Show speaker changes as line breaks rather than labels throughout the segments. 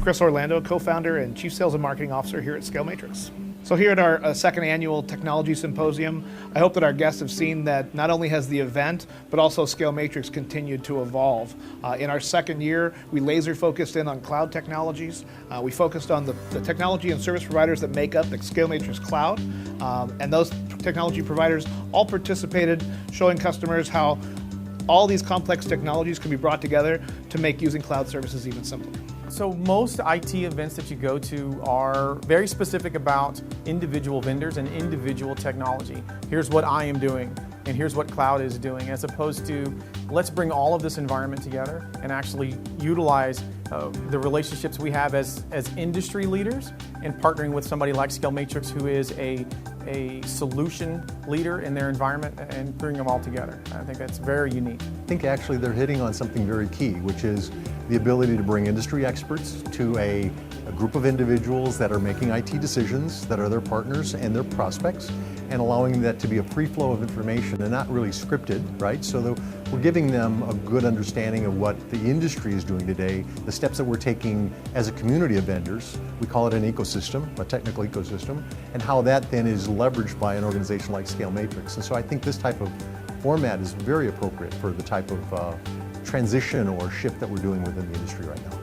Chris Orlando, co-founder and Chief Sales and Marketing Officer here at ScaleMatrix. So here at our second annual Technology Symposium, I hope that our guests have seen that not only has the event, but also ScaleMatrix continued to evolve. In our second year, we laser focused in on cloud technologies. We focused on the technology and service providers that make up the ScaleMatrix cloud. And those technology providers all participated, showing customers how all these complex technologies can be brought together to make using cloud services even simpler.
So most IT events that you go to are very specific about individual vendors and individual technology. Here's what I am doing, and here's what cloud is doing, as opposed to let's bring all of this environment together and actually utilize the relationships we have as industry leaders and partnering with somebody like ScaleMatrix, who is a solution leader in their environment, and bring them all together. I think that's very unique.
I think actually they're hitting on something very key, which is the ability to bring industry experts to a group of individuals that are making IT decisions, that are their partners and their prospects, and allowing that to be a free flow of information and not really scripted, right? So we're giving them a good understanding of what the industry is doing today, the steps that we're taking as a community of vendors. We call it an ecosystem, a technical ecosystem, and how that then is leveraged by an organization like ScaleMatrix. And so I think this type of format is very appropriate for the type of transition or shift that we're doing within the industry right now.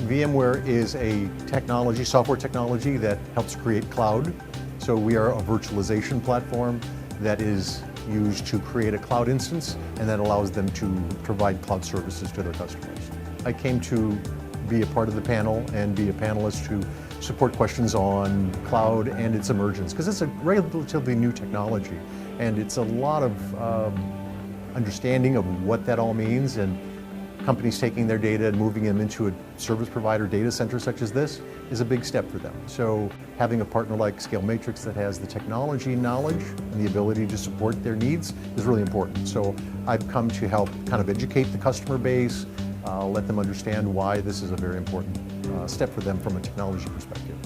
VMware is a technology, software technology that helps create cloud. So we are a virtualization platform that is used to create a cloud instance and that allows them to provide cloud services to their customers. I came to be a part of the panel and be a panelist to support questions on cloud and its emergence, because it's a relatively new technology and it's a lot of understanding of what that all means, and companies taking their data and moving them into a service provider data center such as this is a big step for them. So having a partner like ScaleMatrix that has the technology knowledge and the ability to support their needs is really important. So I've come to help kind of educate the customer base, let them understand why this is a very important step for them from a technology perspective.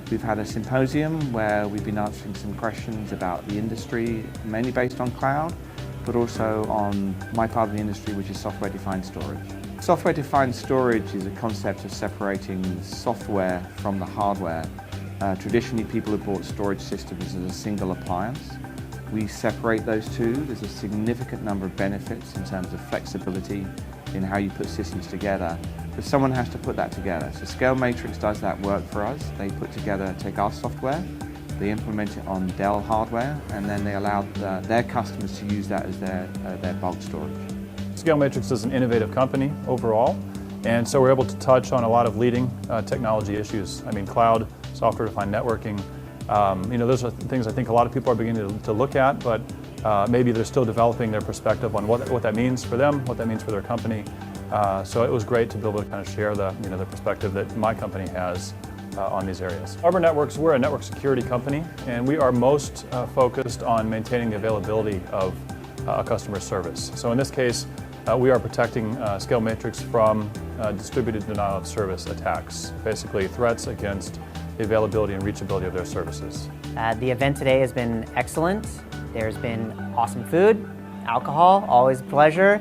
We've had a symposium where we've been answering some questions about the industry, mainly based on cloud, but also on my part of the industry, which is software-defined storage. Software-defined storage is a concept of separating software from the hardware. Traditionally, people have bought storage systems as a single appliance. We separate those two. There's a significant number of benefits in terms of flexibility in how you put systems together, but someone has to put that together. So ScaleMatrix does that work for us. They take our software, they implement it on Dell hardware, and then they allow their customers to use that as their bulk storage.
ScaleMatrix is an innovative company overall, and so we're able to touch on a lot of leading technology issues. I mean, cloud, software-defined networking. Those are things I think a lot of people are beginning to look at, but maybe they're still developing their perspective on what that means for them, what that means for their company. So it was great to be able to kind of share the perspective that my company has on these areas. Arbor Networks, we're a network security company, and we are most focused on maintaining the availability of a customer service. So in this case, we are protecting ScaleMatrix from distributed denial of service attacks, basically threats against the availability and reachability of their services.
The event today has been excellent. There's been awesome food, alcohol, always a pleasure.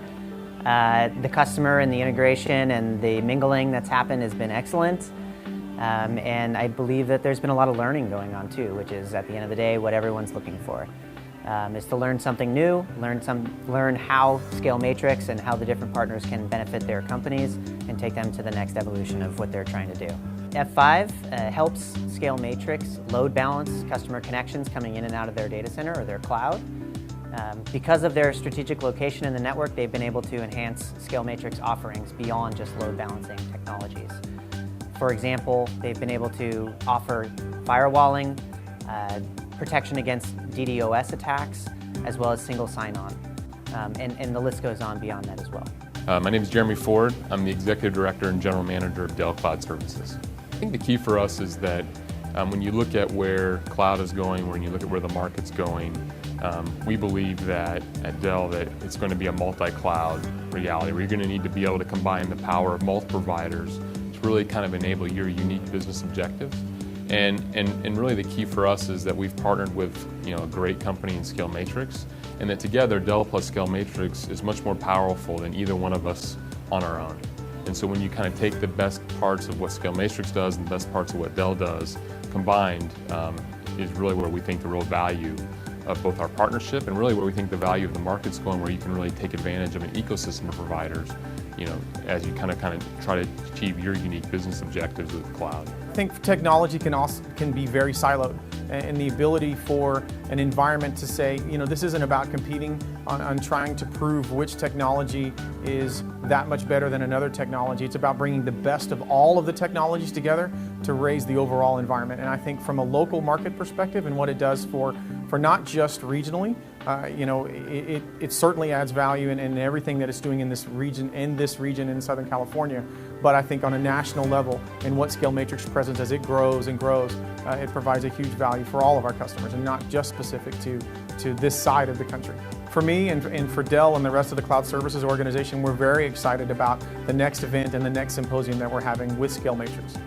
The customer and the integration and the mingling that's happened has been excellent. And I believe that there's been a lot of learning going on too, which is at the end of the day what everyone's looking for, is to learn something new, learn how ScaleMatrix and how the different partners can benefit their companies and take them to the next evolution of what they're trying to do. F5 helps ScaleMatrix load balance customer connections coming in and out of their data center or their cloud. Because of their strategic location in the network, they've been able to enhance ScaleMatrix offerings beyond just load balancing technologies. For example, they've been able to offer firewalling, protection against DDoS attacks, as well as single sign-on. And the list goes on beyond that as well.
My name is Jeremy Ford. I'm the Executive Director and General Manager of Dell Cloud Services. I think the key for us is that when you look at where cloud is going, when you look at where the market's going, we believe that at Dell that it's going to be a multi-cloud reality where you're going to need to be able to combine the power of multiple providers to really kind of enable your unique business objectives. And really the key for us is that we've partnered with a great company in ScaleMatrix, and that together Dell plus ScaleMatrix is much more powerful than either one of us on our own. And so when you kind of take the best parts of what ScaleMatrix does and the best parts of what Dell does combined is really where we think the real value of both our partnership and really where we think the value of the market's going, where you can really take advantage of an ecosystem of providers, as you kind of try to achieve your unique business objectives with the cloud.
I think technology can be very siloed, and the ability for an environment to say, this isn't about competing on trying to prove which technology is that much better than another technology. It's about bringing the best of all of the technologies together to raise the overall environment. And I think from a local market perspective and what it does for not just regionally, it certainly adds value in everything that it's doing in this region in Southern California. But I think on a national level, and what ScaleMatrix presents as it grows and grows, it provides a huge value for all of our customers and not just specific to this side of the country. For me and for Dell and the rest of the Cloud Services organization, we're very excited about the next event and the next symposium that we're having with ScaleMatrix.